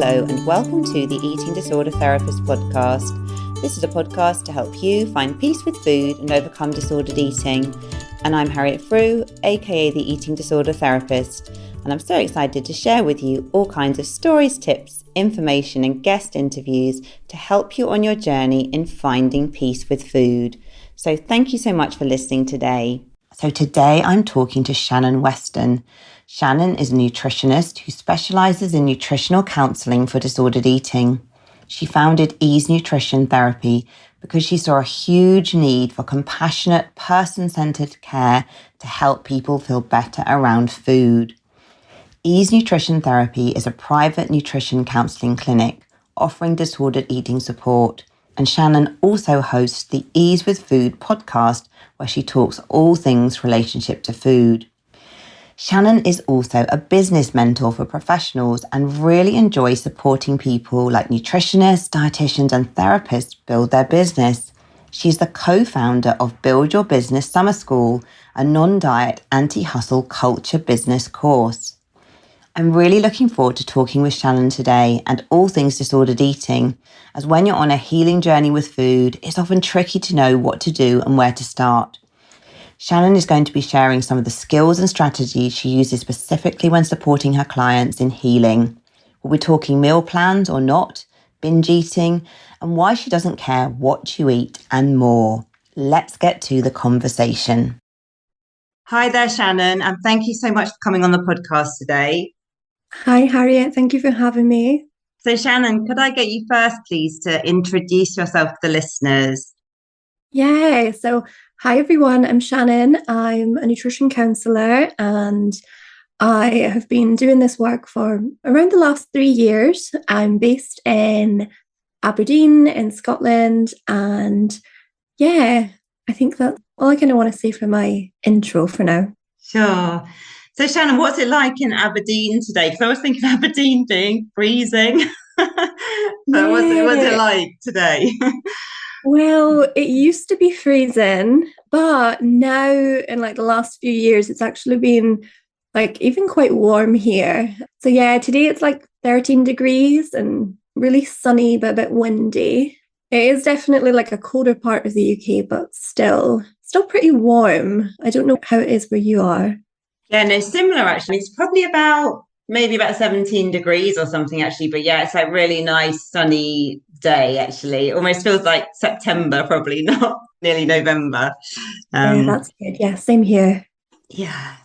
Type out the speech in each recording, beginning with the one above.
Hello and welcome to the Eating Disorder Therapist podcast. This is a podcast to help you find peace with food and overcome disordered eating. And I'm Harriet Frew, aka the Eating Disorder Therapist. And I'm so excited to share with you all kinds of stories, tips, information and guest interviews to help you on your journey in finding peace with food. So thank you so much for listening today. So today I'm talking to Shannon Western. Shannon is a nutritionist who specialises in nutritional counselling for disordered eating. She founded Ease Nutrition Therapy because she saw a huge need for compassionate, person-centred care to help people feel better around food. Ease Nutrition Therapy is a private nutrition counselling clinic offering disordered eating support. And Shannon also hosts the Ease with Food podcast, where she talks all things relationship to food. Shannon is also a business mentor for professionals and really enjoys supporting people like nutritionists, dietitians and therapists build their business. She's the co-founder of Build Your Business Summer School, a non-diet, anti-hustle culture business course. I'm really looking forward to talking with Shannon today and all things disordered eating, as when you're on a healing journey with food, it's often tricky to know what to do and where to start. Shannon is going to be sharing some of the skills and strategies she uses specifically when supporting her clients in healing. We'll be talking meal plans or not, binge eating, and why she doesn't care what you eat and more. Let's get to the conversation. Hi there, Shannon, and thank you so much for coming on the podcast today. Hi, Harriet. Thank you for having me. So, Shannon, could I get you first, please, to introduce yourself to the listeners? Yeah, so hi everyone, I'm Shannon. I'm a nutrition counsellor and I have been doing this work for around the last 3 years. I'm based in Aberdeen in Scotland, and yeah, I think that's all I kind of want to say for my intro for now. Sure. So, Shannon, what's it like in Aberdeen today? Because I was thinking of Aberdeen being freezing. So what's it like today? Well, it used to be freezing, but now in like the last few years, it's actually been like even quite warm here. So yeah, today it's like 13 degrees and really sunny, but a bit windy. It is definitely like a colder part of the UK, but still pretty warm. I don't know how it is where you are. Yeah, no, similar actually. It's probably maybe about 17 degrees or something actually. But yeah, it's like really nice sunny day actually. It almost feels like September, probably not nearly November. Yeah, that's good. Yeah, same here. Yeah.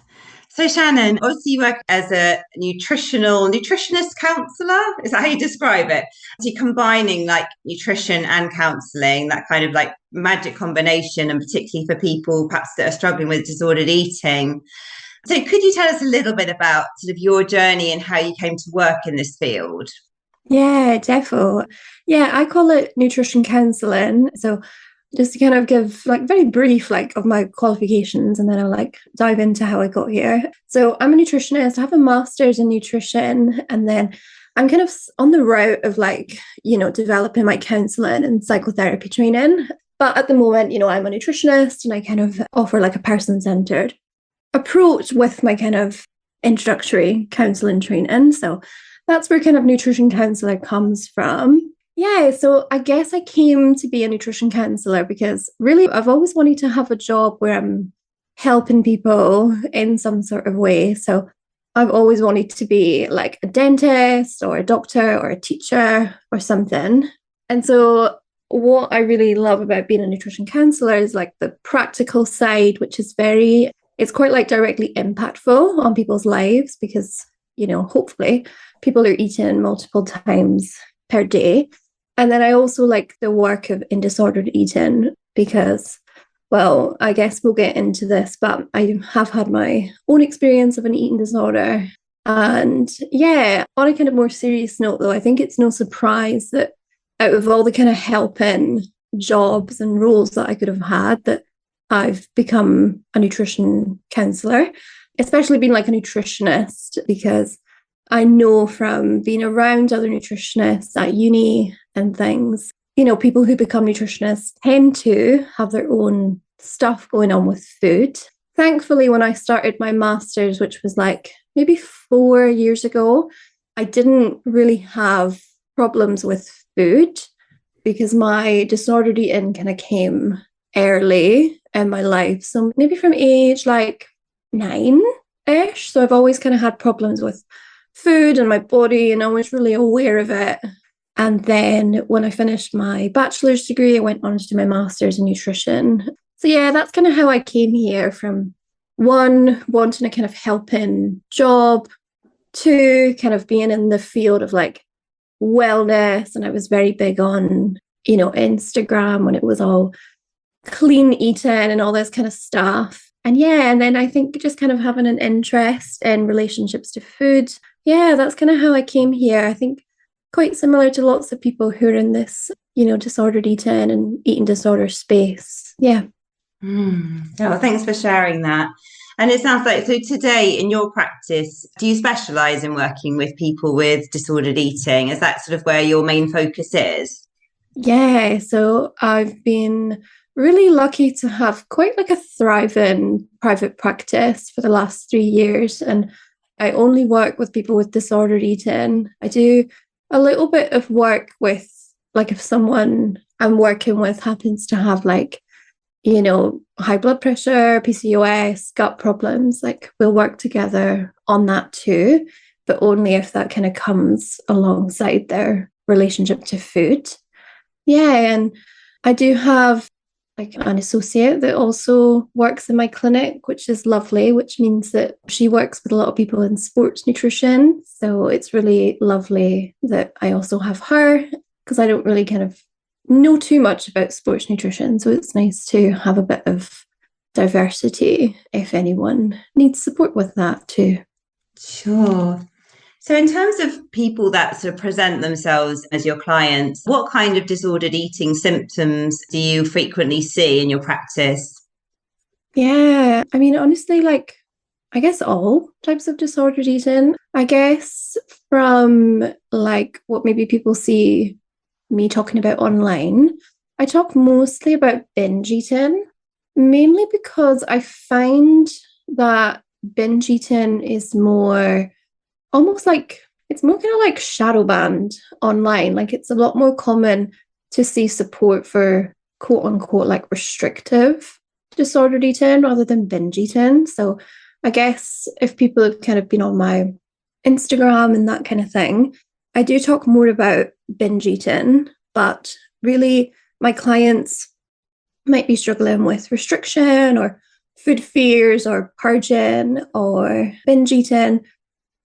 So Shannon, obviously you work as a nutritionist counsellor. Is that how you describe it? So you're combining like nutrition and counselling, that kind of like magic combination, and particularly for people perhaps that are struggling with disordered eating. So could you tell us a little bit about sort of your journey and how you came to work in this field? Yeah, defo. Yeah, I call it nutrition counselling. So just to kind of give like very brief like of my qualifications, and then I'll like dive into how I got here. So I'm a nutritionist. I have a master's in nutrition, and then I'm kind of on the route of like, developing my counselling and psychotherapy training. But at the moment, I'm a nutritionist and I kind of offer like a person-centered approach with my kind of introductory counselling training. So that's where kind of nutrition counsellor comes from. Yeah, so I guess I came to be a nutrition counsellor because really I've always wanted to have a job where I'm helping people in some sort of way. So I've always wanted to be like a dentist or a doctor or a teacher or something. And so what I really love about being a nutrition counsellor is like the practical side, which is it's quite like directly impactful on people's lives because, hopefully people are eating multiple times per day. And then I also like the work in disordered eating because, well, I guess we'll get into this, but I have had my own experience of an eating disorder. And yeah, on a kind of more serious note, though, I think it's no surprise that out of all the kind of helping jobs and roles that I could have had, that I've become a nutrition counsellor, especially being like a nutritionist, because I know from being around other nutritionists at uni and things, people who become nutritionists tend to have their own stuff going on with food. Thankfully, when I started my master's, which was like maybe 4 years ago, I didn't really have problems with food because my disordered eating kind of came early in my life. So maybe from age like 9-ish. So I've always kind of had problems with food and my body, and I was really aware of it. And then when I finished my bachelor's degree, I went on to do my master's in nutrition. So yeah, that's kind of how I came here, from one, wanting a kind of helping job, two, kind of being in the field of like wellness. And I was very big on, Instagram when it was all clean eating and all this kind of stuff. And yeah, and then I think just kind of having an interest in relationships to food. Yeah, that's kind of how I came here. I think quite similar to lots of people who are in this, disordered eating and eating disorder space. Yeah. Well, thanks for sharing that. And it sounds like, so today in your practice, do you specialise in working with people with disordered eating? Is that sort of where your main focus is? Yeah. So I've been really lucky to have quite like a thriving private practice for the last 3 years. And I only work with people with disordered eating. I do a little bit of work with, like, if someone I'm working with happens to have like, high blood pressure, PCOS, gut problems, like we'll work together on that too, but only if that kind of comes alongside their relationship to food. Yeah, and I do have like an associate that also works in my clinic, which is lovely, which means that she works with a lot of people in sports nutrition. So it's really lovely that I also have her, because I don't really kind of know too much about sports nutrition. So it's nice to have a bit of diversity if anyone needs support with that too. Sure. So in terms of people that sort of present themselves as your clients, what kind of disordered eating symptoms do you frequently see in your practice? Yeah, I mean, honestly, like, I guess all types of disordered eating. I guess from like what maybe people see me talking about online, I talk mostly about binge eating, mainly because I find that binge eating is more almost like, it's more kind of like shadow banned online. Like it's a lot more common to see support for quote unquote like restrictive disordered eating rather than binge eating. So I guess if people have kind of been on my Instagram and that kind of thing, I do talk more about binge eating, but really my clients might be struggling with restriction or food fears or purging or binge eating.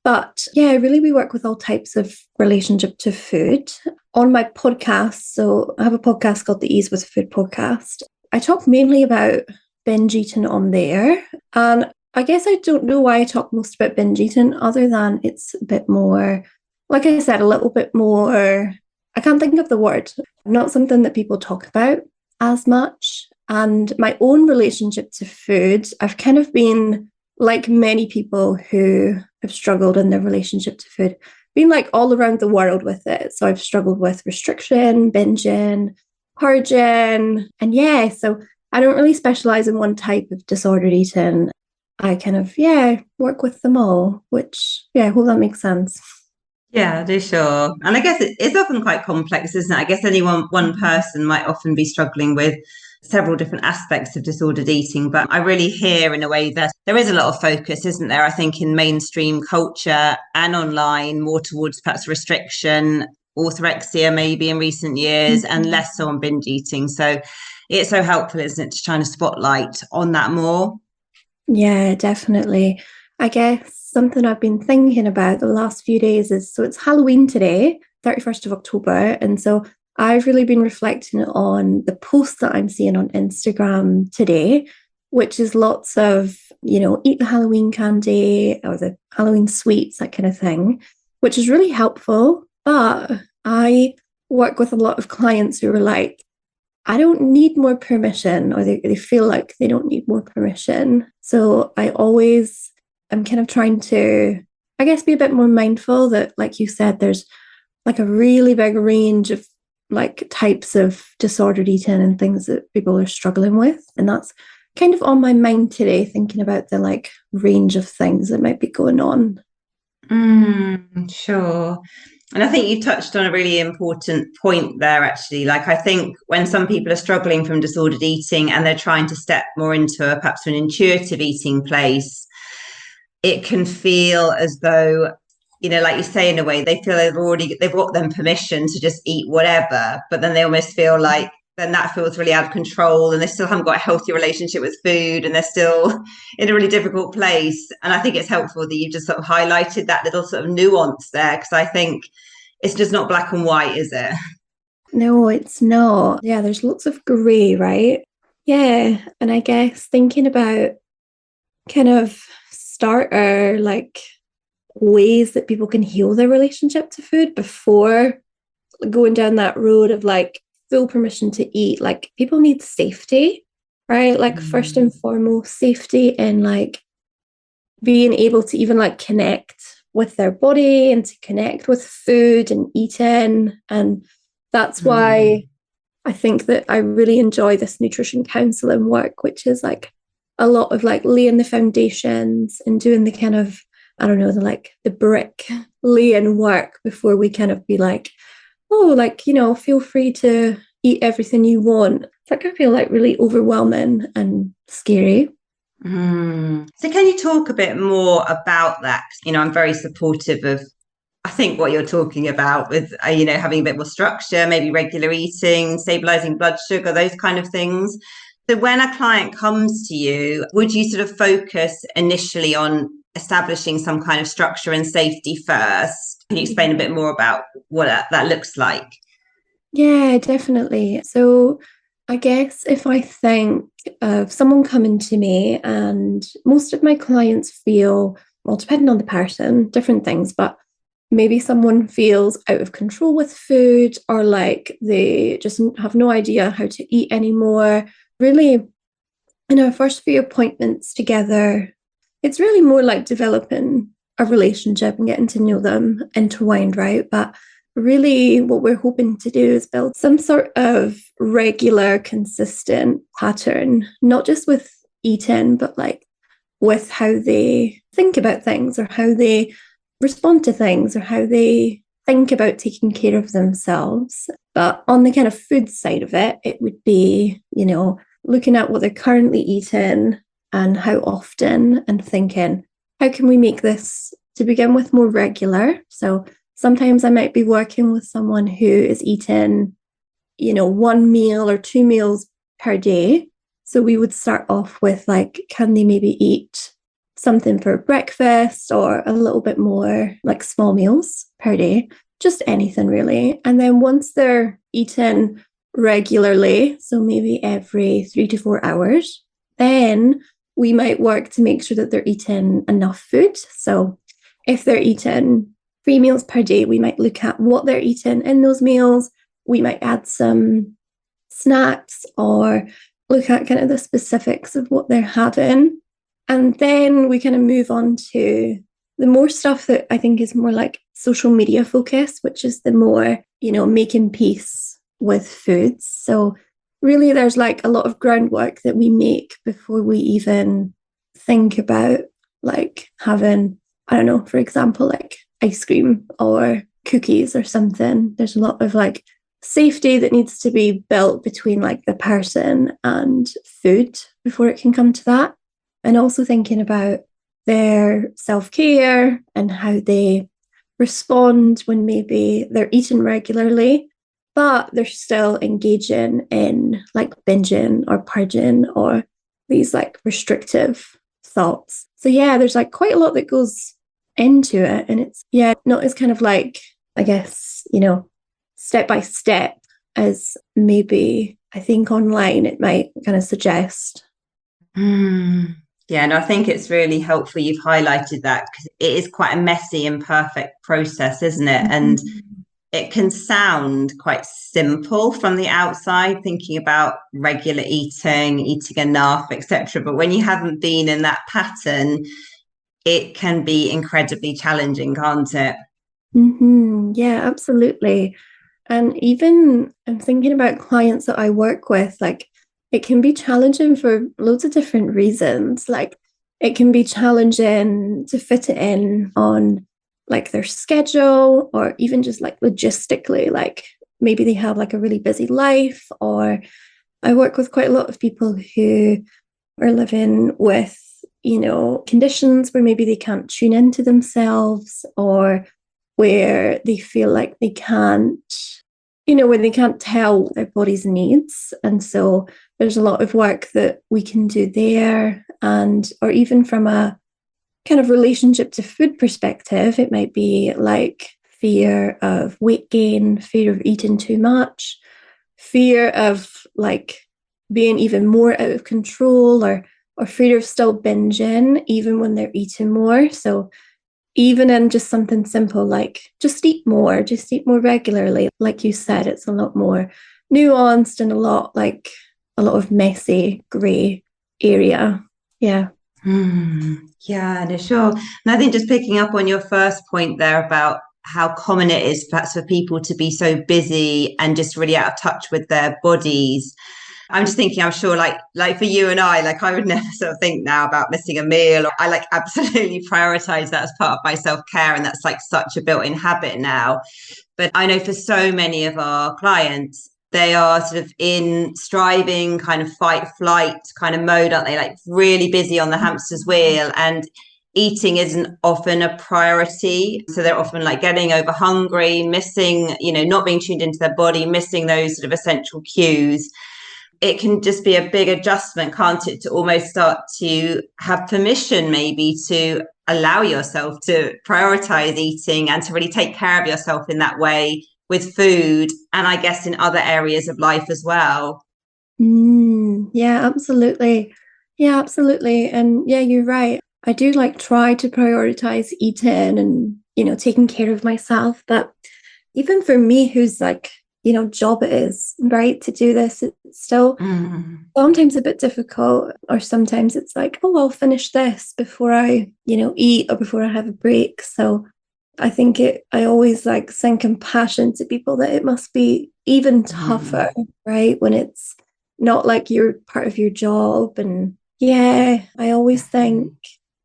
But yeah, really we work with all types of relationship to food. On my podcast, so I have a podcast called the Ease with Food podcast. I talk mainly about binge eating on there. And I guess I don't know why I talk most about binge eating, other than it's a bit more, like I said, a little bit more, I can't think of the word, not something that people talk about as much. And my own relationship to food, I've kind of been like many people who have struggled in their relationship to food, been like all around the world with it. So I've struggled with restriction, binging, purging. And yeah, so I don't really specialize in one type of disordered eating. I kind of, work with them all, which, I hope that makes sense. Yeah, they sure. And I guess it's often quite complex, isn't it? I guess any one person might often be struggling with several different aspects of disordered eating. But I really hear in a way that there is a lot of focus, isn't there? I think in mainstream culture and online, more towards perhaps restriction, orthorexia maybe in recent years, and less so on binge eating. So it's so helpful, isn't it, to shine a spotlight on that more? Yeah, definitely. I guess something I've been thinking about the last few days is, so it's Halloween today, 31st of October. And so I've really been reflecting on the posts that I'm seeing on Instagram today, which is lots of, eat the Halloween candy or the Halloween sweets, that kind of thing, which is really helpful. But I work with a lot of clients who are like, I don't need more permission, or they feel like they don't need more permission. So I always am kind of trying to, I guess, be a bit more mindful that, like you said, there's like a really big range of like types of disordered eating and things that people are struggling with. And that's kind of on my mind today, thinking about the like range of things that might be going on. Sure. And I think you touched on a really important point there, actually. Like, I think when some people are struggling from disordered eating and they're trying to step more into perhaps an intuitive eating place, it can feel as though, like you say, in a way, they feel they've got them permission to just eat whatever, but then they almost feel like then that feels really out of control and they still haven't got a healthy relationship with food and they're still in a really difficult place. And I think it's helpful that you've just sort of highlighted that little sort of nuance there, because I think it's just not black and white, is it? No, it's not. Yeah, there's lots of grey, right? Yeah. And I guess thinking about kind of starter, like ways that people can heal their relationship to food before going down that road of like full permission to eat. Like people need safety, right? Like first and foremost, safety in like being able to even like connect with their body and to connect with food and eating. And that's why I think that I really enjoy this nutrition counselling work, which is like a lot of like laying the foundations and doing the kind of, I don't know, the brick laying work before we kind of be like, oh, like, feel free to eat everything you want. That can feel like really overwhelming and scary. So can you talk a bit more about that? I'm very supportive of, I think, what you're talking about with, having a bit more structure, maybe regular eating, stabilizing blood sugar, those kind of things. So when a client comes to you, would you sort of focus initially on establishing some kind of structure and safety first? Can you explain a bit more about what that looks like? Yeah, definitely. So I guess if I think of someone coming to me, and most of my clients feel, well, depending on the person, different things, but maybe someone feels out of control with food, or like they just have no idea how to eat anymore. Really, in our first few appointments together, it's really more like developing a relationship and getting to know them intertwined, right? But really what we're hoping to do is build some sort of regular, consistent pattern, not just with eating, but like with how they think about things or how they respond to things or how they think about taking care of themselves. But on the kind of food side of it, it would be, looking at what they're currently eating and how often, and thinking, how can we make this to begin with more regular? So sometimes I might be working with someone who is eating, one meal or two meals per day. So we would start off with like, can they maybe eat something for breakfast or a little bit more like small meals per day, just anything really. And then once they're eating regularly, so maybe every 3 to 4 hours, then we might work to make sure that they're eating enough food. So if they're eating 3 meals per day, we might look at what they're eating in those meals. We might add some snacks or look at kind of the specifics of what they're having. And then we kind of move on to the more stuff that I think is more like social media focus, which is the more, making peace with foods. So really there's like a lot of groundwork that we make before we even think about like having, I don't know, for example, like ice cream or cookies or something. There's a lot of like safety that needs to be built between like the person and food before it can come to that. And also thinking about their self-care and how they respond when maybe they're eating regularly, but they're still engaging in like binging or purging or these like restrictive thoughts. So yeah, there's like quite a lot that goes into it. And it's, not as kind of like, I guess, step by step as maybe I think online it might kind of suggest. Yeah, and I think it's really helpful you've highlighted that, because it is quite a messy, imperfect process, isn't it? And it can sound quite simple from the outside, thinking about regular eating enough, etc. But when you haven't been in that pattern, it can be incredibly challenging, can't it? Yeah, absolutely. And even I'm thinking about clients that I work with, like it can be challenging for loads of different reasons. Like it can be challenging to fit it in on like their schedule, or even just like logistically, like maybe they have like a really busy life. Or I work with quite a lot of people who are living with, conditions where maybe they can't tune into themselves, or where they feel like they can't, when they can't tell their body's needs. And so there's a lot of work that we can do there. And, or even from a kind of relationship to food perspective, it might be like fear of weight gain, fear of eating too much, fear of like being even more out of control, or fear of still binging even when they're eating more. So even in just something simple like just eat more regularly, like you said, it's a lot more nuanced and a lot of messy grey area. Yeah. Yeah, no, sure. And I think just picking up on your first point there about how common it is perhaps for people to be so busy and just really out of touch with their bodies. I'm just thinking, I'm sure like for you and I, like I would never sort of think now about missing a meal. I like absolutely prioritize that as part of my self-care. And that's like such a built-in habit now. But I know for so many of our clients, they are sort of in striving kind of fight flight kind of mode, aren't they? Like really busy on the hamster's wheel, and eating isn't often a priority. So they're often like getting over hungry, missing, not being tuned into their body, missing those sort of essential cues. It can just be a big adjustment, can't it, to almost start to have permission maybe to allow yourself to prioritize eating and to really take care of yourself in that way with food, and I guess in other areas of life as well. Yeah, absolutely. Yeah, absolutely. And yeah, you're right. I do like try to prioritize eating and, taking care of myself. But even for me, who's like, job it is, right, to do this, it's still sometimes a bit difficult. Or sometimes it's like, oh, I'll finish this before I, eat, or before I have a break. So I think I always like send compassion to people that it must be even tougher, right, when it's not like you're part of your job. And yeah, I always think,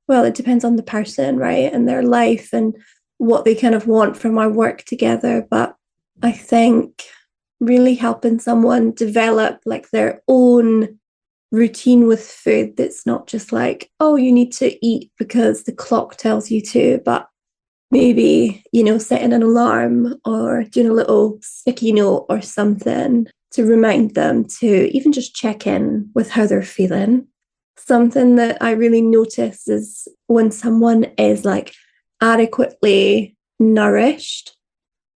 well, it depends on the person, right, and their life and what they kind of want from our work together. But I think really helping someone develop like their own routine with food that's not just like, oh, you need to eat because the clock tells you to, but maybe, setting an alarm or doing a little sticky note or something to remind them to even just check in with how they're feeling. Something that I really notice is when someone is like adequately nourished,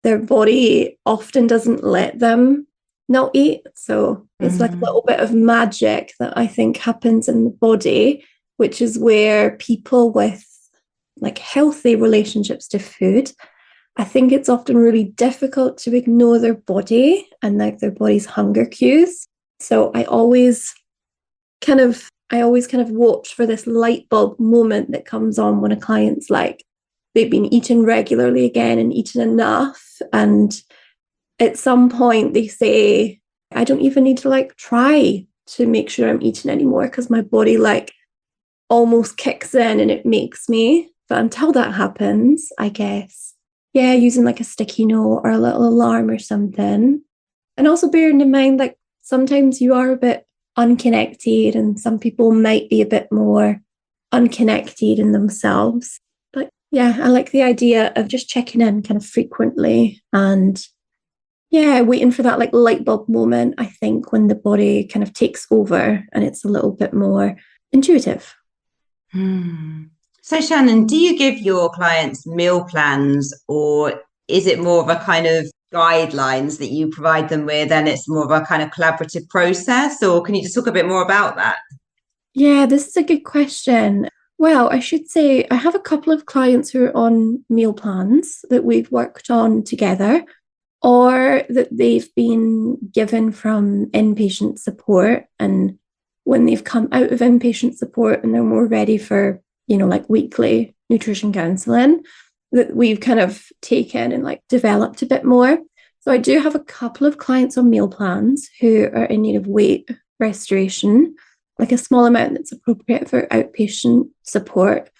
their body often doesn't let them not eat. So it's like a little bit of magic that I think happens in the body, which is where people with like healthy relationships to food, I think it's often really difficult to ignore their body and like their body's hunger cues. So I always kind of watch for this light bulb moment that comes on when a client's like, they've been eating regularly again and eating enough. And at some point they say, I don't even need to like try to make sure I'm eating anymore because my body like almost kicks in and it makes me. But until that happens, I guess, yeah, using like a sticky note or a little alarm or something. And also bearing in mind, like sometimes you are a bit unconnected and some people might be a bit more unconnected in themselves. But yeah, I like the idea of just checking in kind of frequently and yeah, waiting for that like light bulb moment, I think, when the body kind of takes over and it's a little bit more intuitive. So Shannon, do you give your clients meal plans, or is it more of a kind of guidelines that you provide them with and it's more of a kind of collaborative process? Or can you just talk a bit more about that? Yeah, this is a good question. Well, I should say I have a couple of clients who are on meal plans that we've worked on together, or that they've been given from inpatient support. And when they've come out of inpatient support and they're more ready for, like weekly nutrition counselling, that we've kind of taken and like developed a bit more. So I do have a couple of clients on meal plans who are in need of weight restoration, like a small amount that's appropriate for outpatient support.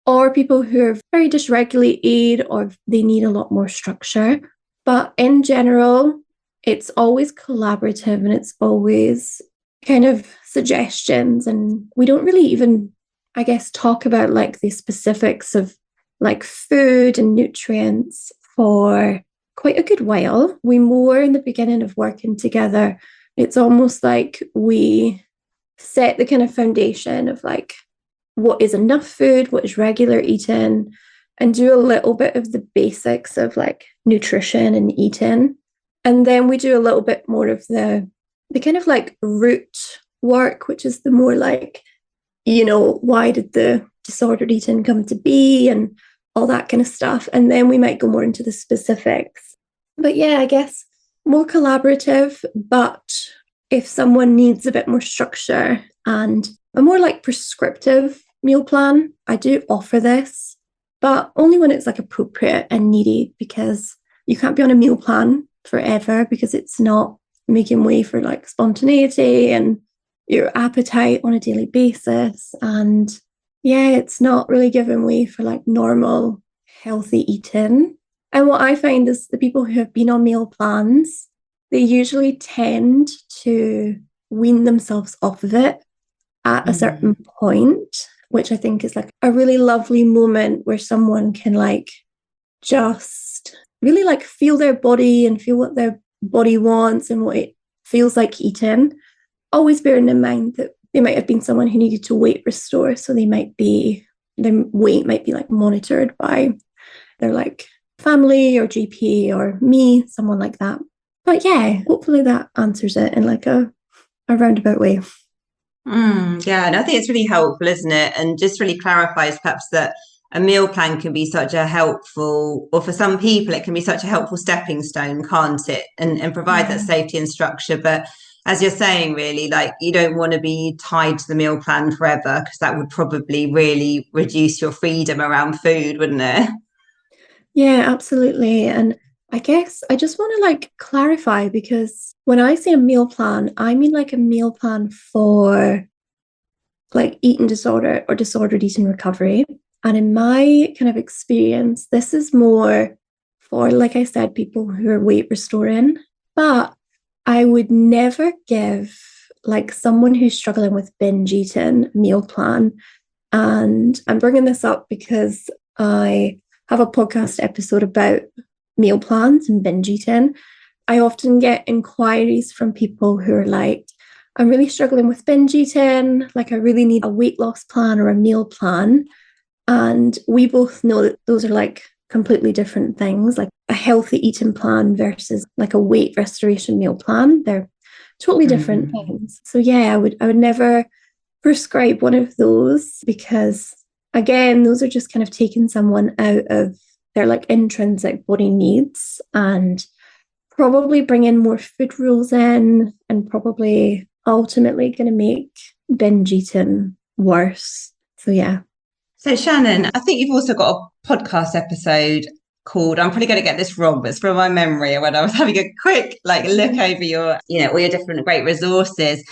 or people who are very dysregulated or they need a lot more structure. But in general, it's always collaborative and it's always kind of suggestions. And we don't really even, I guess, talk about like the specifics of like food and nutrients for quite a good while. We more in the beginning of working together, it's almost like we set the kind of foundation of like what is enough food, what is regular eating, and do a little bit of the basics of like nutrition and eating. And then we do a little bit more of the kind of like root work, which is the more like, why did the disordered eating come to be and all that kind of stuff. And then we might go more into the specifics. But yeah, I guess more collaborative, but if someone needs a bit more structure and a more like prescriptive meal plan, I do offer this, but only when it's like appropriate and needed, because you can't be on a meal plan forever because it's not making way for like spontaneity and your appetite on a daily basis. And yeah, it's not really giving way for like normal, healthy eating. And what I find is the people who have been on meal plans, they usually tend to wean themselves off of it at a certain point, which I think is like a really lovely moment where someone can like just really like feel their body and feel what their body wants and what it feels like eating. Always bearing in mind that they might have been someone who needed to weight restore. So their weight might be like monitored by their like family or GP or me, someone like that. But yeah, hopefully that answers it in like a roundabout way. Yeah, and I think it's really helpful, isn't it? And just really clarifies perhaps that a meal plan can be such a helpful, or for some people, it can be such a helpful stepping stone, can't it? And provide that safety and structure. But as you're saying, really, like you don't want to be tied to the meal plan forever, because that would probably really reduce your freedom around food, wouldn't it? Yeah, absolutely. And I guess I just want to like clarify, because when I say a meal plan, I mean like a meal plan for like eating disorder or disordered eating recovery. And in my kind of experience, this is more for, like I said, people who are weight restoring. But I would never give like someone who's struggling with binge eating meal plan. And I'm bringing this up because I have a podcast episode about meal plans and binge eating. I often get inquiries from people who are like, I'm really struggling with binge eating, like I really need a weight loss plan or a meal plan. And we both know that those are like completely different things, like a healthy eating plan versus like a weight restoration meal plan. They're totally different things. So yeah, I would never prescribe one of those, because again, those are just kind of taking someone out of their like intrinsic body needs and probably bringing more food rules in and probably ultimately going to make binge eating worse. So yeah. So Shannon, I think you've also got a podcast episode called, I'm probably going to get this wrong, but it's from my memory when I was having a quick like look over your, all your different great resources.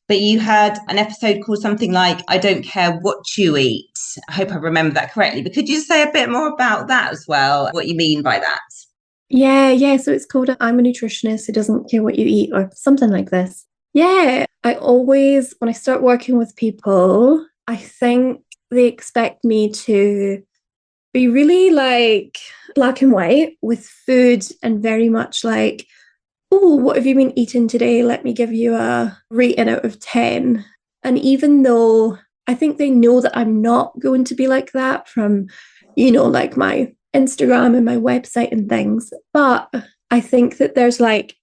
But you had an episode called something like, I don't care what you eat. I hope I remember that correctly. But could you say a bit more about that as well? What you mean by that? Yeah. So it's called I'm a nutritionist who doesn't care what you eat, or something like this. Yeah. I always, when I start working with people, I think they expect me to be really like black and white with food and very much like, oh, what have you been eating today? Let me give you a rating out of 10. And even though I think they know that I'm not going to be like that from, like my Instagram and my website and things, but I think that there's like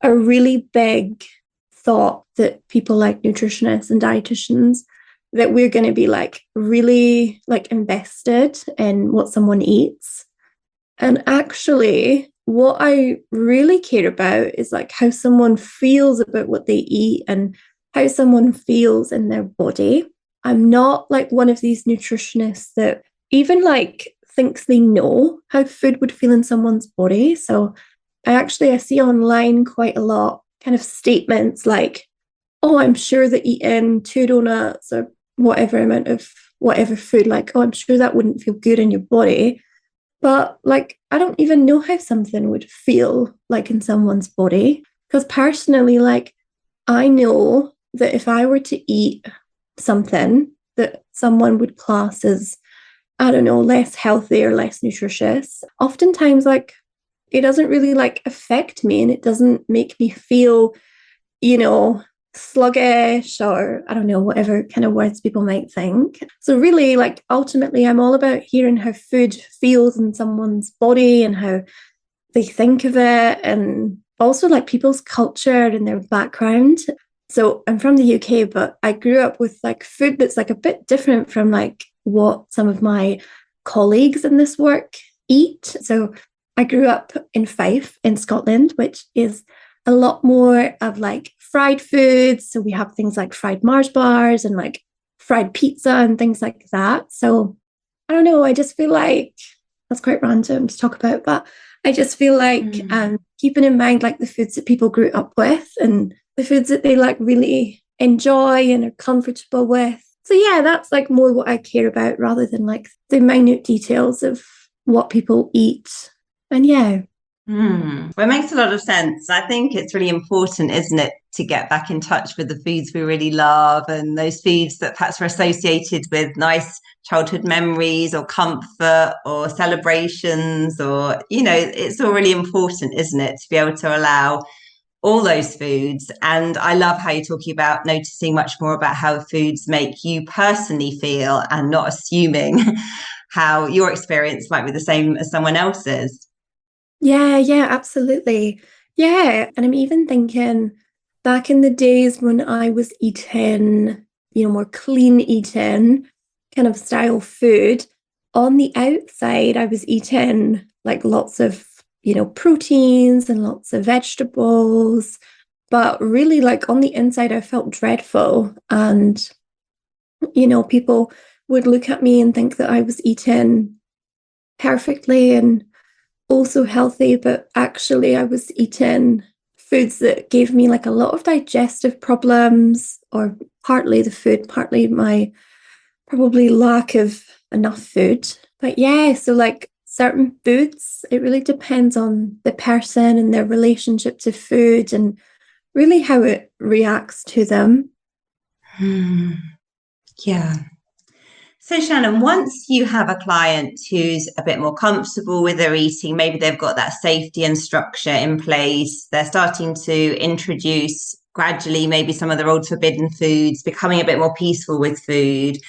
a really big thought that people like nutritionists and dietitians, that we're going to be like really like invested in what someone eats. And actually, what I really care about is like how someone feels about what they eat and how someone feels in their body. I'm not like one of these nutritionists that even like thinks they know how food would feel in someone's body. So I see online quite a lot kind of statements like, oh, I'm sure that eating 2 donuts or whatever amount of whatever food, like, oh, I'm sure that wouldn't feel good in your body. But like, I don't even know how something would feel like in someone's body. Because personally, like, I know that if I were to eat something that someone would class as, I don't know, less healthy or less nutritious, oftentimes, like, it doesn't really like affect me and it doesn't make me feel, you know, sluggish or I don't know, whatever kind of words people might think. So really, like, ultimately, I'm all about hearing how food feels in someone's body and how they think of it, and also like people's culture and their background. So I'm from the UK, but I grew up with like food that's like a bit different from like what some of my colleagues in this work eat. So I grew up in Fife in Scotland, which is a lot more of like fried foods. So we have things like fried Mars bars and like fried pizza and things like that. So I don't know, I just feel like that's quite random to talk about, but I just feel like keeping in mind like the foods that people grew up with and the foods that they like really enjoy and are comfortable with. So yeah, that's like more what I care about rather than like the minute details of what people eat. And yeah. Well, it makes a lot of sense. I think it's really important, isn't it, to get back in touch with the foods we really love and those foods that perhaps are associated with nice childhood memories or comfort or celebrations, or, you know, it's all really important, isn't it, to be able to allow all those foods. And I love how you're talking about noticing much more about how foods make you personally feel and not assuming how your experience might be the same as someone else's. Yeah, absolutely. Yeah. And I'm even thinking back in the days when I was eating, you know, more clean eating kind of style food, on the outside, I was eating like lots of, you know, proteins and lots of vegetables. But really, like on the inside, I felt dreadful. And, you know, people would look at me and think that I was eating perfectly and also healthy, but actually I was eating foods that gave me like a lot of digestive problems, or partly the food, partly my probably lack of enough food. But yeah, so like certain foods, it really depends on the person and their relationship to food and really how it reacts to them. Yeah. So, Shannon, once you have a client who's a bit more comfortable with their eating, maybe they've got that safety and structure in place, they're starting to introduce gradually maybe some of their old forbidden foods, becoming a bit more peaceful with food.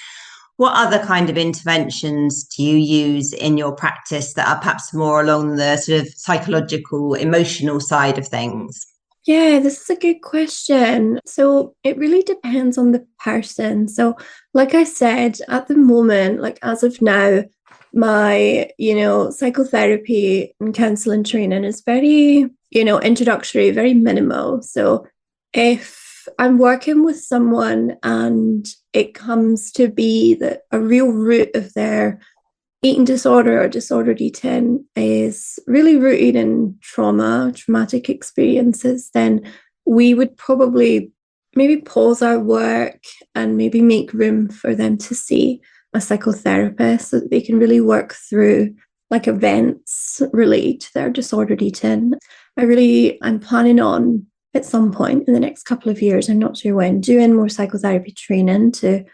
What other kind of interventions do you use in your practice that are perhaps more along the sort of psychological, emotional side of things? Yeah, this is a good question. So it really depends on the person. So, like I said, at the moment, like as of now, my, you know, psychotherapy and counselling training is very, you know, introductory, very minimal. So if I'm working with someone and it comes to be that a real root of their eating disorder or disordered eating is really rooted in trauma, traumatic experiences, then we would probably maybe pause our work and maybe make room for them to see a psychotherapist so that they can really work through like events related to their disordered eating. I'm planning on at some point in the next couple of years, I'm not sure when, doing more psychotherapy training to,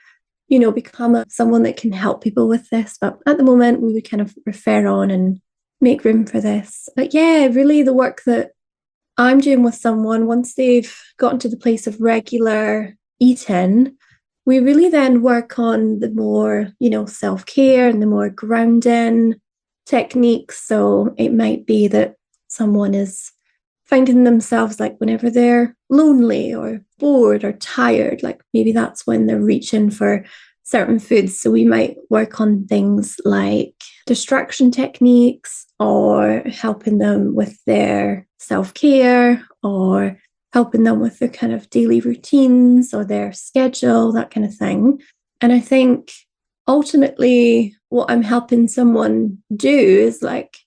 you know, become someone that can help people with this. But at the moment, we would kind of refer on and make room for this. But yeah, really the work that I'm doing with someone, once they've gotten to the place of regular eating, we really then work on the more, you know, self-care and the more grounding techniques. So it might be that someone is finding themselves like whenever they're lonely or bored or tired, like maybe that's when they're reaching for certain foods. So we might work on things like distraction techniques or helping them with their self-care or helping them with their kind of daily routines or their schedule, that kind of thing. And I think ultimately what I'm helping someone do is like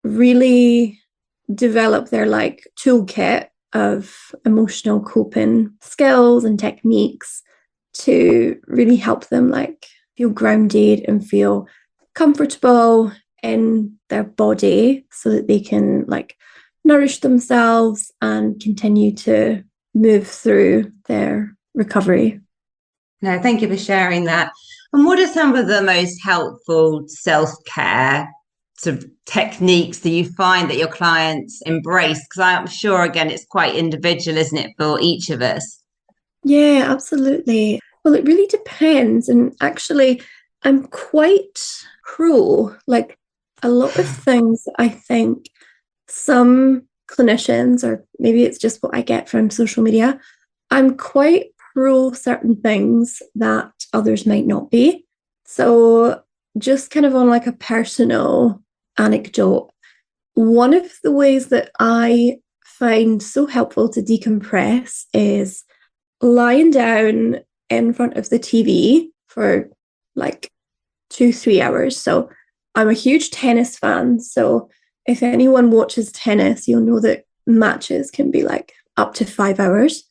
really develop their like toolkit of emotional coping skills and techniques to really help them like feel grounded and feel comfortable in their body so that they can like nourish themselves and continue to move through their recovery. No, thank you for sharing that. And what are some of the most helpful self-care sort of techniques that you find that your clients embrace? Because I'm sure, again, it's quite individual, isn't it, for each of us? Yeah, absolutely. Well, it really depends. And actually, I'm quite cruel. Like a lot of things, I think some clinicians, or maybe it's just what I get from social media, I'm quite pro certain things that others might not be. So, just kind of on like a personal anecdote, one of the ways that I find so helpful to decompress is lying down in front of the TV for like 2, 3 hours. So I'm a huge tennis fan. So if anyone watches tennis, you'll know that matches can be like up to 5 hours.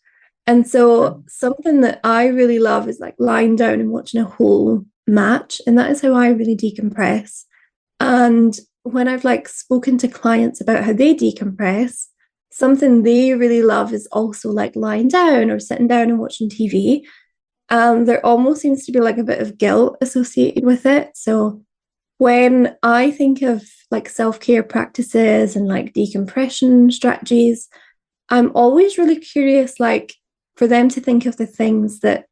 And so something that I really love is like lying down and watching a whole match. And that is how I really decompress. And when I've like spoken to clients about how they decompress, something they really love is also like lying down or sitting down and watching TV. There almost seems to be like a bit of guilt associated with it. So when I think of like self-care practices and like decompression strategies, I'm always really curious, like for them to think of the things that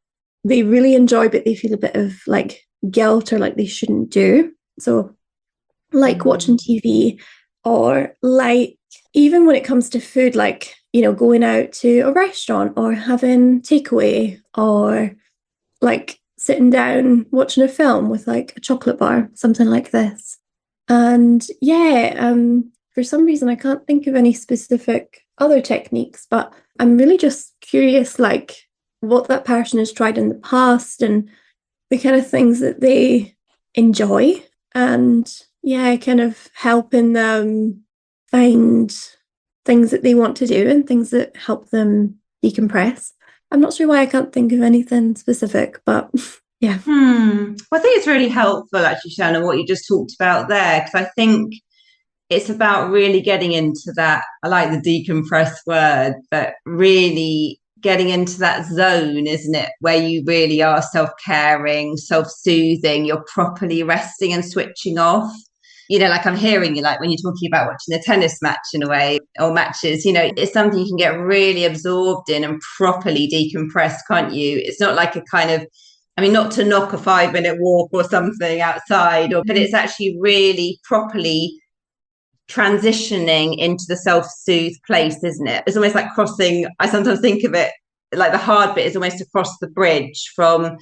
they really enjoy, but they feel a bit of like guilt or like they shouldn't do. So like watching TV, or like even when it comes to food, like, you know, going out to a restaurant or having takeaway, or like sitting down watching a film with like a chocolate bar, something like this. And yeah, for some reason I can't think of any specific other techniques, but I'm really just curious like what that person has tried in the past and the kind of things that they enjoy, and yeah, kind of helping them find things that they want to do and things that help them decompress. I'm not sure why I can't think of anything specific, but yeah. Well, I think it's really helpful, actually, Shannon, what you just talked about there, because I think it's about really getting into that. I like the decompress word, but really getting into that zone, isn't it? Where you really are self-caring, self-soothing, you're properly resting and switching off. You know, like I'm hearing you, like when you're talking about watching a tennis match in a way, or matches, you know, it's something you can get really absorbed in and properly decompress, can't you? It's not like a kind of, I mean, not to knock a 5-minute walk or something outside, but it's actually really properly transitioning into the self-soothe place, isn't it? It's almost like crossing, I sometimes think of it like the hard bit is almost across the bridge from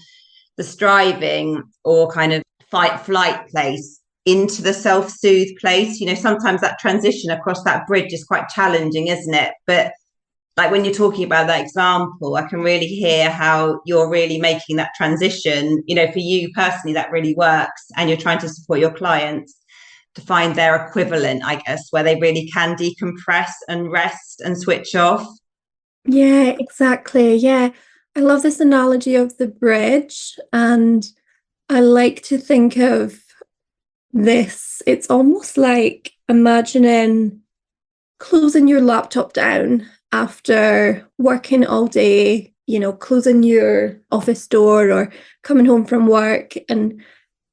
the striving or kind of fight flight place into the self-soothe place. You know, sometimes that transition across that bridge is quite challenging, isn't it? But like when you're talking about that example, I can really hear how you're really making that transition. You know, for you personally, that really works, and you're trying to support your clients to find their equivalent, I guess, where they really can decompress and rest and switch off. Yeah, exactly. Yeah. I love this analogy of the bridge. And I like to think of this, it's almost like imagining closing your laptop down after working all day, you know, closing your office door or coming home from work. And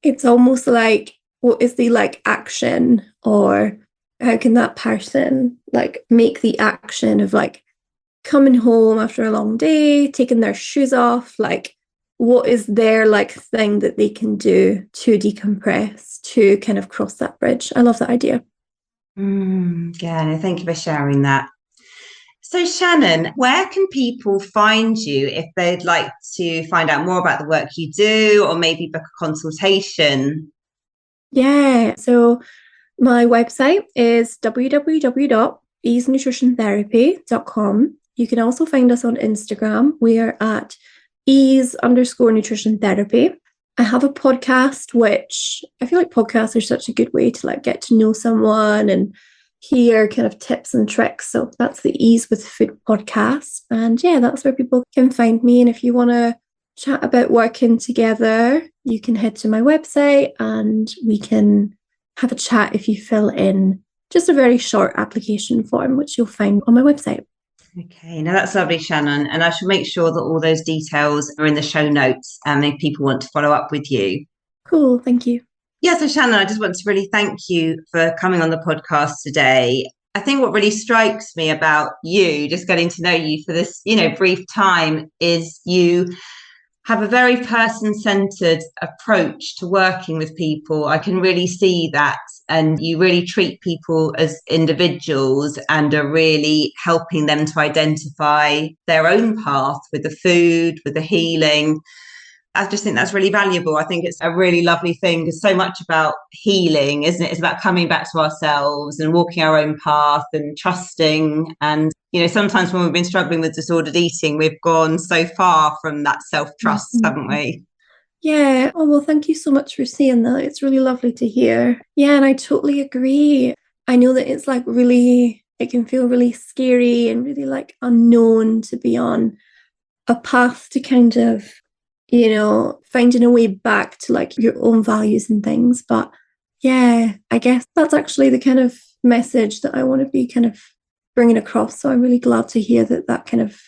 it's almost like, what is the like action, or how can that person like make the action of like coming home after a long day, taking their shoes off, like what is their like thing that they can do to decompress, to kind of cross that bridge. I love that idea. Yeah, no, thank you for sharing that. So, Shannon, where can people find you if they'd like to find out more about the work you do, or maybe book a consultation? Yeah, so my website is www.easenutritiontherapy.com. You can also find us on Instagram. We are at ease_nutrition therapy. I have a podcast, which I feel like podcasts are such a good way to like get to know someone and hear kind of tips and tricks. So that's the Ease with Food podcast. And yeah, that's where people can find me. And if you want to chat about working together, you can head to my website and we can have a chat if you fill in just a very short application form, which you'll find on my website. Okay, now that's lovely, Shannon. And I shall make sure that all those details are in the show notes if people want to follow up with you. Cool, thank you. Yeah, so Shannon, I just want to really thank you for coming on the podcast today. I think what really strikes me about you, just getting to know you for this, brief time, is you have a very person-centered approach to working with people. I can really see that. And you really treat people as individuals and are really helping them to identify their own path with the food, with the healing. I just think that's really valuable. I think it's a really lovely thing because so much about healing, isn't it? It's about coming back to ourselves and walking our own path and trusting. And, sometimes when we've been struggling with disordered eating, we've gone so far from that self-trust, haven't we? Yeah. Oh, well, thank you so much for saying that. It's really lovely to hear. Yeah, and I totally agree. I know that it's it can feel really scary and really unknown to be on a path to kind of, finding a way back to your own values and things. But yeah, I guess that's actually the kind of message that I want to be kind of bringing across. So I'm really glad to hear that kind of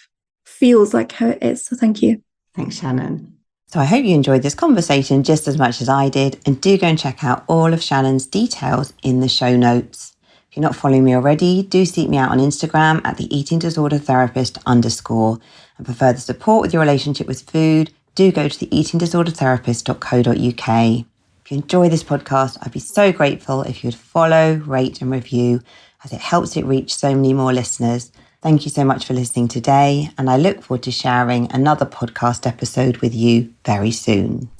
feels like how it is. So thank you. Thanks, Shannon. So I hope you enjoyed this conversation just as much as I did, and do go and check out all of Shannon's details in the show notes. If you're not following me already, do seek me out on Instagram at the eating disorder therapist _. And for further support with your relationship with food, do go to the eatingdisordertherapist.co.uk. If you enjoy this podcast, I'd be so grateful if you would follow, rate and review, as it helps it reach so many more listeners. Thank you so much for listening today, and I look forward to sharing another podcast episode with you very soon.